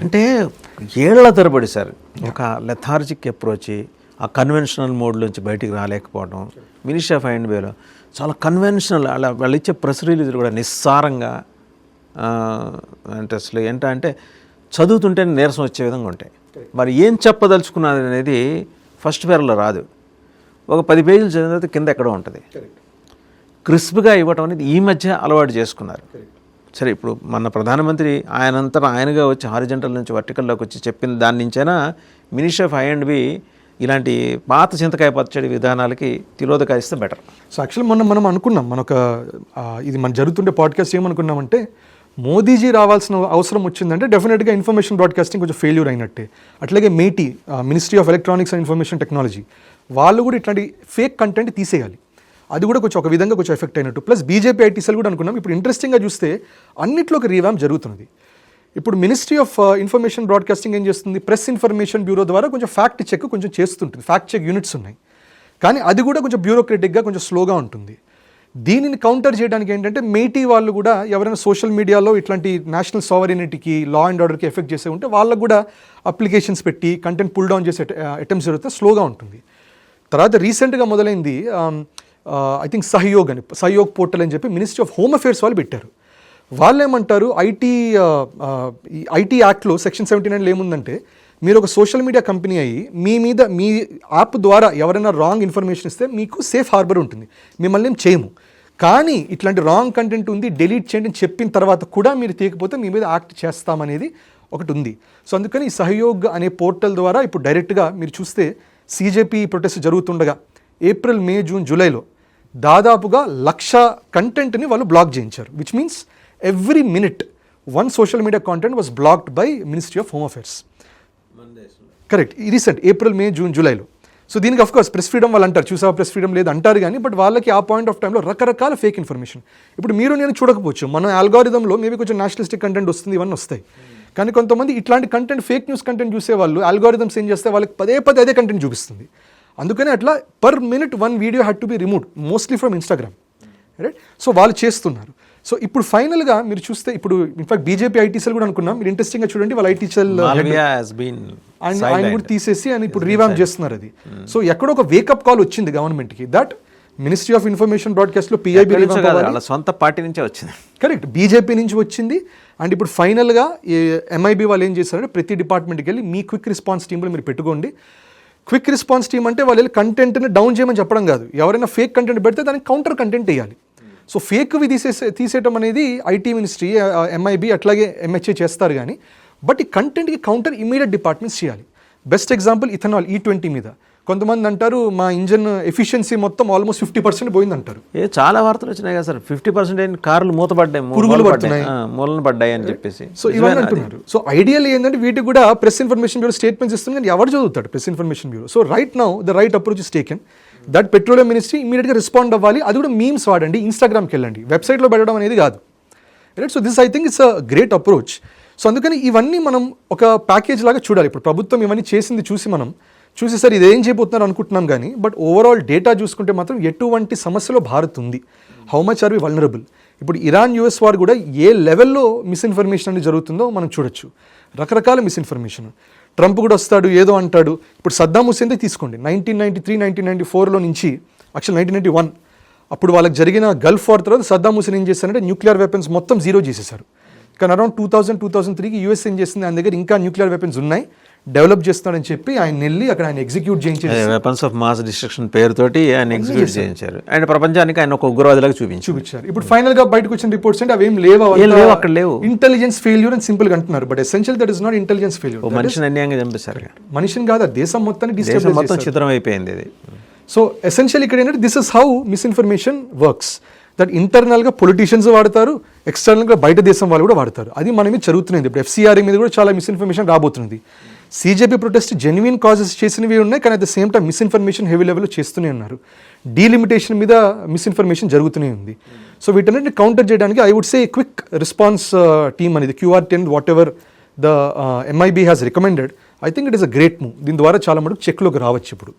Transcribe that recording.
అంటే ఏళ్ల తరబడి సార్ ఒక లెథార్జిక్ అప్రోచ్, ఆ కన్వెన్షనల్ మోడ్లోంచి బయటికి రాలేకపోవడం. మినిస్ట్రీ ఆఫ్ అండ్ వేలో చాలా కన్వెన్షనల్, అలా వాళ్ళు ఇచ్చే ప్రెస్ రిలీజులు కూడా నిస్సారంగా, అంటే అసలు ఏంటంటే చదువుతుంటే నీరసం వచ్చే విధంగా ఉంటాయి. మరి ఏం చెప్పదలుచుకున్నది అనేది ఫస్ట్ పేర్లో రాదు. ఒక 10 పేజీలు చదివిన తర్వాత కింద ఎక్కడో ఉంటుంది. క్రిస్ప్గా ఇవ్వటం అనేది ఈ మధ్య అలవాటు చేసుకున్నారు. సరే, ఇప్పుడు మన ప్రధానమంత్రి ఆయనంతా ఆయనగా వచ్చి హారిజంటల్ నుంచి వర్టికల్లోకి వచ్చి చెప్పిన దాని నుంచైనా మినిస్ట్రీ ఆఫ్ I&B ఇలాంటి పాత చింతకాయ పచ్చడి విధానాలకి తిలోదకాయ ఇస్తే బెటర్. సో యాక్చువల్లీ మనం అనుకున్నాం, ఇది మన జరుగుతుండే పాడ్కాస్ట్ ఏమనుకున్నామంటే, మోదీజీ రావాల్సిన అవసరం వచ్చిందంటే డెఫినెట్గా ఇన్ఫర్మేషన్ బ్రాడ్కాస్టింగ్ కొంచెం ఫెయిల్యూర్ అయినట్టే. అట్లాగే MeitY, ministry of electronics and information technology, వాళ్ళు కూడా ఇట్లాంటి ఫేక్ కంటెంట్ తీసేయాలి. అది కూడా కొంచెం ఒక విధంగా కొంచెం ఎఫెక్ట్ అయినట్టు. ప్లస్ బీజేపీ ఐటీసీలు కూడా అనుకున్నాం. ఇప్పుడు ఇంట్రెస్టింగ్గా చూస్తే అన్నిట్లో ఒక రీవ్యాంప్ జరుగుతున్నది. ఇప్పుడు మినిస్ట్రీ ఆఫ్ ఇన్ఫర్మేషన్ బ్రాడ్కాస్టింగ్ ఏం చేస్తుంది, ప్రెస్ ఇన్ఫర్మేషన్ బ్యూరో ద్వారా కొంచెం ఫ్యాక్ట్ చెక్ కొంచెం చేస్తుంటుంది. ఫ్యాక్ట్ చెక్ యూనిట్స్ ఉన్నాయి, కానీ అది కూడా కొంచెం బ్యూరోక్రటిక్గా కొంచెం స్లోగా ఉంటుంది. దీనిని కౌంటర్ చేయడానికి ఏంటంటే మేటీ వాళ్ళు కూడా ఎవరైనా సోషల్ మీడియాలో ఇట్లాంటి నేషనల్ సావరెనిటీకి, లా అండ్ ఆర్డర్కి ఎఫెక్ట్ చేసే ఉంటే వాళ్ళకు కూడా అప్లికేషన్స్ పెట్టి కంటెంట్ పుల్ డౌన్ చేసే అటెంప్ట్స్ జరిగితే స్లోగా ఉంటుంది. తర్వాత రీసెంట్గా మొదలైంది ఐ థింక్ సహయోగ్ పోర్టల్ అని చెప్పి మినిస్ట్రీ ఆఫ్ హోమ్ అఫేర్స్ వాళ్ళు పెట్టారు. వాళ్ళు ఏమంటారు, ఐటీ యాక్ట్లో సెక్షన్ 79లో ఏముందంటే, మీరు ఒక సోషల్ మీడియా కంపెనీ అయ్యి మీ యాప్ ద్వారా ఎవరైనా రాంగ్ ఇన్ఫర్మేషన్ ఇస్తే మీకు సేఫ్ హార్బర్ ఉంటుంది, మిమ్మల్ని ఏం చేయము. కానీ ఇట్లాంటి రాంగ్ కంటెంట్ ఉంది, డెలీట్ చేయండి అని చెప్పిన తర్వాత కూడా మీరు తీయకపోతే మీ మీద యాక్ట్ చేస్తామనేది ఒకటి ఉంది. సో అందుకని ఈ సహయోగ్ అనే పోర్టల్ ద్వారా ఇప్పుడు డైరెక్ట్గా మీరు చూస్తే CJP ప్రొటెస్ట్ జరుగుతుండగా ఏప్రిల్, మే, జూన్, జూలైలో దాదాపుగా 1,00,000 కంటెంట్ని వాళ్ళు బ్లాక్ చేయించారు. Which means every minute 1 social media content was blocked by ministry of home affairs. Correct, recent April, May, June, జూలైలో. సో దీనికి అఫ్కోర్స్ ప్రెస్ ఫ్రీడమ్ వాళ్ళు అంటారు, చూసా ప్రెస్ ఫ్రీడమ్ లేదు అంటారు, కానీ బట్ వాళ్ళకి ఆ పాయింట్ ఆఫ్ టైంలో రకరకాల ఫేక్ ఇన్ఫర్మేషన్. ఇప్పుడు మీరు నేను చూడకపోవచ్చు, మన ఆల్గారిథంలో మేబీ కొంచెం నేషనలిస్టిక్ కంటెంట్ వస్తుంది, ఇవన్నీ వస్తాయి. కానీ కొంతమంది ఇట్లాంటి కంటెంట్, ఫేక్ న్యూస్ కంటెంట్ చూసే వాళ్ళు ఆల్గారిథమ్స్ ఏం చేస్తే వాళ్ళకి పదే అదే కంటెంట్ చూపిస్తుంది. అందుకని అట్లా per minute 1 video had to be removed, mostly from Instagram. Right, so వాళ్ళు చేస్తున్నారు. సో ఇప్పుడు ఫైనల్గా మీరు చూస్తే, ఇప్పుడు ఇన్ఫాక్ట్ బీజేపీ ఐటీసీలు కూడా అనుకున్నాం, మీరు ఇంట్రెస్టింగ్గా చూడండి, వాళ్ళ ఐటీసీఎల్ ఆయన కూడా తీసేసి ఆయన ఇప్పుడు రీవాంప్ చేస్తున్నారు అది. సో ఎక్కడో ఒక వేకప్ కాల్ వచ్చింది గవర్నమెంట్కి, దట్ మినిస్ట్రీ ఆఫ్ ఇన్ఫర్మేషన్ బ్రాడ్కాస్ట్లో PIB సొంత పార్టీ నుంచే వచ్చింది. కరెక్ట్, బీజేపీ నుంచి వచ్చింది. అండ్ ఇప్పుడు ఫైనల్గా MIB వాళ్ళు ఏం చేస్తారంటే, ప్రతి డిపార్ట్మెంట్కి వెళ్ళి మీ క్విక్ రెస్పాన్స్ టీంలో మీరు పెట్టుకోండి. క్విక్ రెస్పాన్స్ టీమ్ అంటే వాళ్ళు కంటెంట్ని డౌన్ చేయమని చెప్పడం కాదు, ఎవరైనా ఫేక్ కంటెంట్ పెడితే దానికి కౌంటర్ కంటెంట్ వేయాలి. సో ఫేక్వి తీసేయటం అనేది ఐటీ మినిస్ట్రీ, MIB అట్లాగే MHA చేస్తారు, కానీ బట్ ఈ కంటెంట్కి కౌంటర్ ఇమీడియట్ డిపార్ట్మెంట్స్ చేయాలి. బెస్ట్ ఎగ్జాంపుల్ ఇథనాల్ E20 మీద కొంతమంది అంటారు, మా ఇంజన్ ఎఫిషియన్సీ మొత్తం ఆల్మోస్ట్ 50% పోయిందంటారు. చాలా వార్తలు వచ్చినాయి కదా సార్, 50% కార్లు మూతపడ్డాయి, పురుగులు పడుతున్నాయి, మూలన పడ్డాయి అని చెప్పేసి. సో ఇవన్నీ అంటున్నారు. సో ఐడియల్ ఏంటంటే వీటికి కూడా ప్రెస్ ఇన్ఫర్మేషన్ బ్యూరో స్టేట్మెంట్స్ ఇస్తుంది, కానీ ఎవరు చదువుతాడు press information bureau. So right now the right approach is taken, that petroleum ministry ఇమీడియట్గా రెస్పాండ్ అవ్వాలి. అది కూడా మీమ్స్ వాడండి, ఇన్స్టాగ్రామ్కి వెళ్ళండి, వెబ్సైట్లో పెట్టడం అనేది కాదు. Right, so this I think it's a great approach. So అందుకని ఇవన్నీ మనం ఒక ప్యాకేజ్ లాగా చూడాలి. ఇప్పుడు ప్రభుత్వం ఇవన్నీ చేసింది చూసి సార్ ఇదేం చేయబోతున్నారు అనుకుంటున్నాం, కానీ బట్ ఓవరాల్ డేటా చూసుకుంటే మాత్రం ఎటువంటి సమస్యలో భారత్ ఉంది, how much are we vulnerable. ఇప్పుడు Iran US వార్ కూడా ఏ లెవెల్లో మిస్ఇన్ఫర్మేషన్ అనేది జరుగుతుందో మనం చూడొచ్చు, రకరకాల మిస్ఇన్ఫర్మేషన్. ట్రంప్ కూడా వస్తాడు, ఏదో అంటాడు. ఇప్పుడు సద్దాం హుస్సేన్దే తీసుకోండి, 1993, 1994లో నుంచి, యాక్చువల్ 1991 అప్పుడు వాళ్ళకి జరిగిన గల్ఫ్ వార్ తర్వాత సద్దాం హుస్సేన్ ఏం చేశారంటే న్యూక్లియర్ వెపన్స్ మొత్తం జీరో చేసేశారు. కానీ అరౌండ్ 2000-2003కి US ఏం చేసింది, ఆయన దగ్గర ఇంకా న్యూక్లియర్ వెపన్స్ ఉన్నాయి, డెవలప్ చేస్తాడని చెప్పి ఆయన వెళ్ళి అక్కడ ఆయన ఎగ్జిక్యూట్ చేయించారు. వెపన్స్ ఆఫ్ మాస్ డిస్ట్రక్షన్ పేరుతోటి ఆయన ఎగ్జిక్యూట్ చేయించారు, అండ్ ప్రపంచానికి ఆయన ఒక ఉగ్రవాదిలాగా చూపించారు. ఇప్పుడు ఫైనల్ గా బయటకు వచ్చిన రిపోర్ట్స్ అంటే అవేం లేవు, అక్కడ లేవు, ఇంటెలిజెన్స్ ఫెయిల్యూర్ అని సింపుల్ గా అంటున్నారు. But essential that is not intelligence failure. మనిషిని అన్యాయంగా చంపేశారు, మనిషిని కాదు, దేశం మొత్తాన్ని చిత్రం అయిపోయింది ఇది. సో ఎసెన్షియల్ ఇక్కడ ఏంటంటే, this is how misinformation works. That ఇంటర్నల్గా పొలిటీషియన్స్ వాడతారు, ఎక్స్టర్నల్గా బయట దేశం వాళ్ళు కూడా వాడతారు. అది మన మీద జరుగుతుంది. ఇప్పుడు FCRA మీద కూడా చాలా మిస్ఇన్ఫర్మేషన్ రాబోతుంది. CJP ప్రొటెస్ట్ జెన్యున్ కాజెస్ చేసినవి ఉన్నాయి, కానీ at the same time misinformation heavy లెవెల్లో చేస్తూనే ఉన్నారు. డీలిమిటేషన్ మీద మిస్ఇన్ఫర్మేషన్ జరుగుతూనే ఉంది. సో వీటన్నిటిని కౌంటర్ చేయడానికి I would say quick response team అనేది QR10 whatever the MIB has recommended, I think it is a great move. దీని ద్వారా చాలా మటుకు చెక్లోకి రావచ్చు ఇప్పుడు.